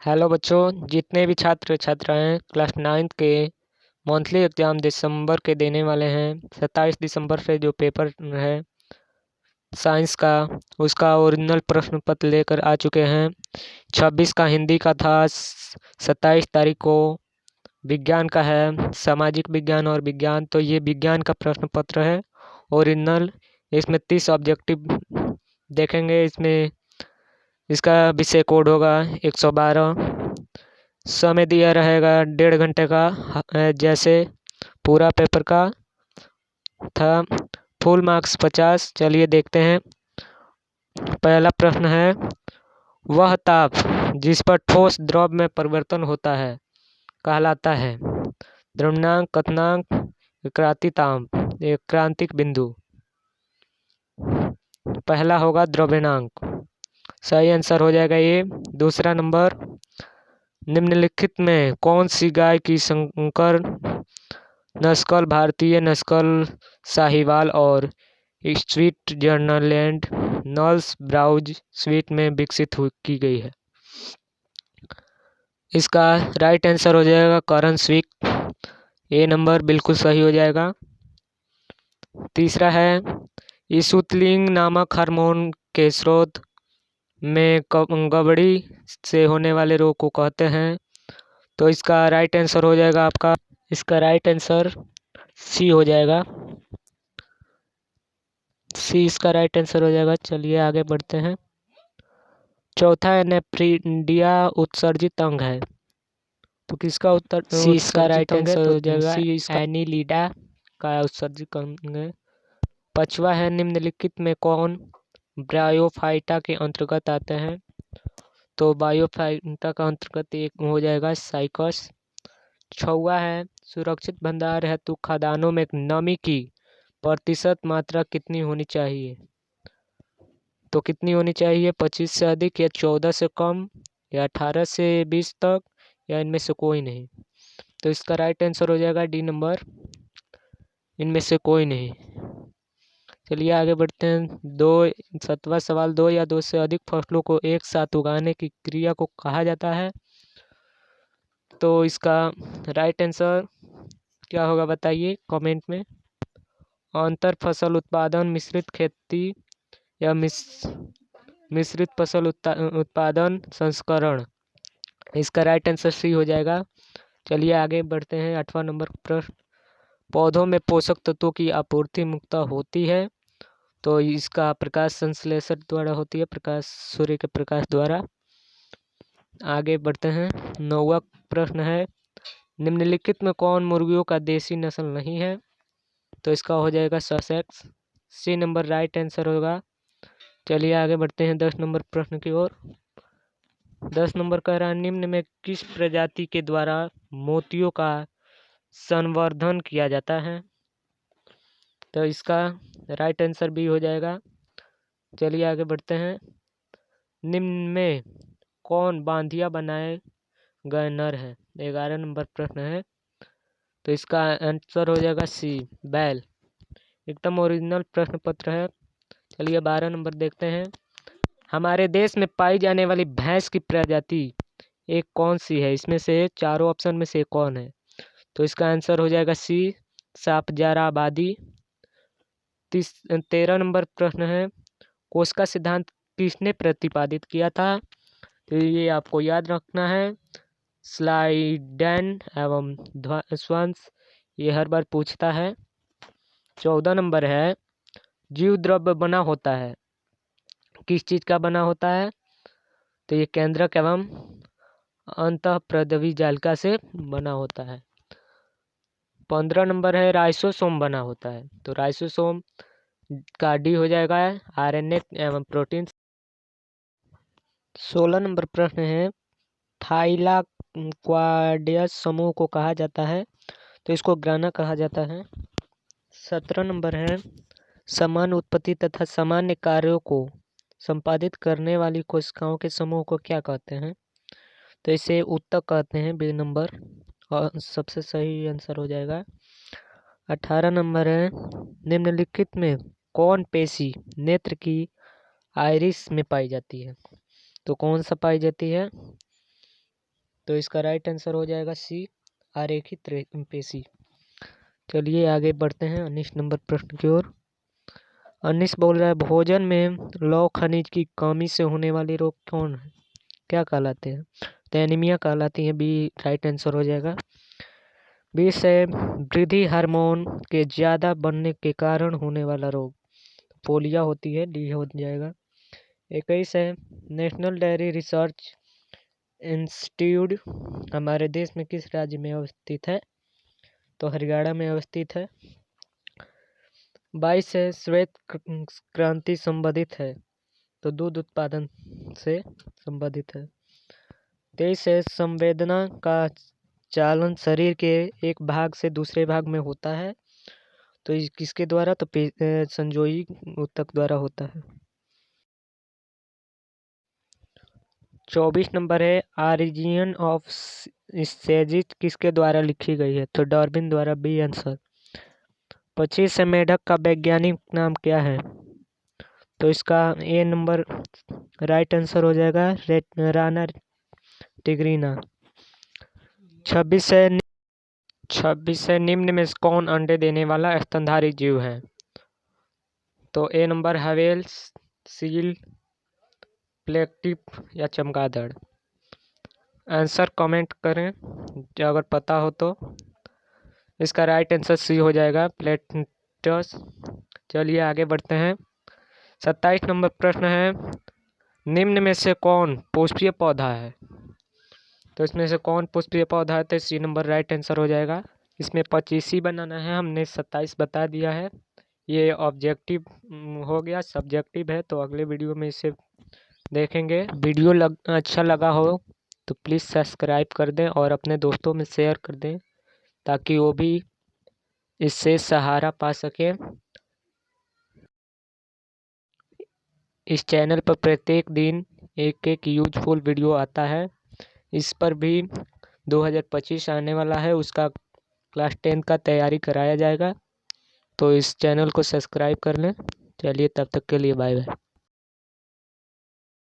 Hello बच्चों, जितने भी छात्र छात्राएं क्लास 9th के मंथली एग्ज़ाम दिसंबर के देने वाले हैं। 27 दिसंबर से जो पेपर है साइंस का, उसका ओरिजिनल प्रश्न पत्र लेकर आ चुके हैं। 26 का हिंदी का था, 27 तारीख को विज्ञान का है, सामाजिक विज्ञान और विज्ञान। तो ये विज्ञान का प्रश्न पत्र है ओरिजिनल। इसमें 30 ऑब्जेक्टिव देखेंगे। इसमें इसका विषय कोड होगा 112। समय दिया रहेगा 1.5 घंटे का, जैसे पूरा पेपर का था। Full marks 50। चलिए देखते हैं। पहला प्रश्न है, वह ताप जिस पर ठोस द्रव में परिवर्तन होता है कहलाता है? द्रव्यनांक, क्वथनांक, क्रांतिताप, एक क्रांतिक बिंदु। पहला होगा द्रव्यनांक, सही आंसर हो जाएगा ये। दूसरा नंबर, निम्नलिखित में कौन सी गाय की संकर नस्ल भारतीय नस्ल साहीवाल और स्विट्जरलैंड नल्स ब्राउज स्वीट में विकसित की गई है? इसका राइट आंसर हो जाएगा करण स्विक। ए नंबर बिल्कुल सही हो जाएगा। तीसरा है, इसूतलिंग नामक हार्मोन के स्रोत में गड़बड़ी से होने वाले रोग को कहते हैं? तो इसका राइट आंसर हो जाएगा आपका, इसका राइट आंसर सी हो जाएगा। सी इसका राइट आंसर हो जाएगा। चलिए आगे बढ़ते हैं। चौथा है, नेफ्रीडिया उत्सर्जित अंग है, तो किसका उत्तर सी इसका राइट आंसर हो जाएगा। एनीलिडा का उत्सर्जित अंग है। पांचवा है, निम्नलिखित में कौन ब्रायोफाइटा के अंतर्गत आते हैं? तो बायोफाइटा का अंतर्गत एक हो जाएगा साइकस। छठवा है, सुरक्षित भंडार हेतु खदानों में नमी की प्रतिशत मात्रा कितनी होनी चाहिए? तो कितनी होनी चाहिए? 25 से अधिक, या 14 से कम, या 18 से 20 तक, या इनमें से कोई नहीं? तो इसका राइट आंसर हो जाएगा डी नंबर, इनमें से कोई नहीं। चलिए आगे बढ़ते हैं। 7वां सवाल, 2 या 2 से अधिक फसलों को एक साथ उगाने की क्रिया को कहा जाता है? तो इसका राइट आंसर क्या होगा बताइए कमेंट में। अंतर फसल उत्पादन, मिश्रित खेती, या मिश्रित फसल उत्पादन संस्करण। इसका राइट आंसर सी हो जाएगा। चलिए आगे बढ़ते हैं। 8वां नंबर प्रश्न, पौधों में पोषक तत्वों की आपूर्ति मुख्यतः होती है? तो इसका प्रकाश संश्लेषण द्वारा होती है, प्रकाश सूर्य के प्रकाश द्वारा। आगे बढ़ते हैं। 9वां प्रश्न है, निम्नलिखित में कौन मुर्गियों का देसी नस्ल नहीं है? तो इसका हो जाएगा success. C number right answer होगा। चलिए आगे बढ़ते हैं 10 नंबर प्रश्न की ओर। 10 नंबर कह रहा है, निम्न में किस प्रजाति के द्वारा मोतियों का संवर्धन किया जाता है? तो इसका राइट आंसर भी हो जाएगा। चलिए आगे बढ़ते हैं। निम्न में कौन बांधिया बनाए गए नर है? 11 नंबर प्रश्न है, तो इसका आंसर हो जाएगा सी, बैल। एकदम ओरिजिनल प्रश्न पत्र है। चलिए 12 नंबर देखते हैं। हमारे देश में पाई जाने वाली भैंस की प्रजाति एक कौन सी है? इसमें से चारों ऑप्शन में से कौन है? तो इसका आंसर हो जाएगा सी, सापजाराबादी। 13 नंबर प्रश्न है, कोशिका सिद्धांत किसने प्रतिपादित किया था? तो ये आपको याद रखना है, स्लाइडेन एवं ध्वंस, ये हर बार पूछता है। 14 नंबर है, जीव द्रव्य बना होता है, किस चीज का बना होता है? तो ये केंद्रक एवं अंतःप्रद्रवी जालिका से बना होता है। 15 नंबर है, राइसोसोम बना होता है, तो राइसोसोम का डी हो जाएगा, आरएनए एवं प्रोटीन। 16 नंबर प्रश्न है, थाइलाक्वाडियस समूह को कहा जाता है? तो इसको ग्राना कहा जाता है। 17 नंबर है, समान उत्पत्ति तथा सामान्य कार्यों को संपादित करने वाली कोशिकाओं के समूह को क्या कहते हैं? तो इसे उत्तक कहते हैं, बी नंबर, और सबसे सही आंसर हो जाएगा। 18 नंबर है, निम्नलिखित में कौन पेशी नेत्र की आइरिस में पाई जाती है? तो कौन सा पाई जाती है? तो इसका राइट आंसर हो जाएगा सी, आरेखित पेशी। चलिए आगे बढ़ते हैं 19 नंबर प्रश्न की ओर। 19 बोल रहा है भोजन में लौह खनिज की कमी से होने वाले रोग कौन है, क्या कहलाते हैं? तो एनीमिया कहलाती है, बी राइट आंसर हो जाएगा। 20 है वृद्धि हार्मोन के ज़्यादा बनने के कारण होने वाला रोग, पोलिया होती है, डी हो जाएगा। 21 है नेशनल डेयरी रिसर्च इंस्टीट्यूट हमारे देश में किस राज्य में अवस्थित है? तो हरियाणा में अवस्थित है। 22 है श्वेत क्रांति संबंधित है, तो दूध उत्पादन से संबंधित है। 23 है संवेदना का चालन शरीर के एक भाग से दूसरे भाग में होता है, तो किसके द्वारा? तो संजोई ऊतक द्वारा होता है। 24 नंबर है ऑरिजिन ऑफ स्पीशीज किसके द्वारा लिखी गई है? तो डार्विन द्वारा, बी आंसर। 25 है मेढक का वैज्ञानिक नाम क्या है? तो इसका ए नंबर राइट आंसर हो जाएगा, राना टिग्रीना। 26 है निम्न में कौन अंडे देने वाला स्तनधारी जीव है? तो ए नंबर हवेल, सील, प्लेटिप या चमगादड़। आंसर कमेंट करें अगर पता हो तो। इसका राइट आंसर सी हो जाएगा, प्लेटस। चलिए आगे बढ़ते हैं। 27 नंबर प्रश्न है निम्न में से कौन पुष्पीय पौधा है? तो इसमें से कौन पुष्पीय पौधा है? तो सी नंबर राइट आंसर हो जाएगा। इसमें 25 ही बनाना है, हमने 27 बता दिया है। ये ऑब्जेक्टिव हो गया, सब्जेक्टिव है, तो अगले वीडियो में इसे देखेंगे। वीडियो अच्छा लगा हो तो प्लीज़ सब्सक्राइब कर दें और अपने दोस्तों में शेयर कर दें ताकि वो भी इससे सहारा पा सकें। इस चैनल पर प्रत्येक दिन एक यूजफुल वीडियो आता है। इस पर भी 2025 आने वाला है, उसका क्लास 10 का तैयारी कराया जाएगा, तो इस चैनल को सब्सक्राइब कर लें। चलिए तब तक के लिए बाय बाय।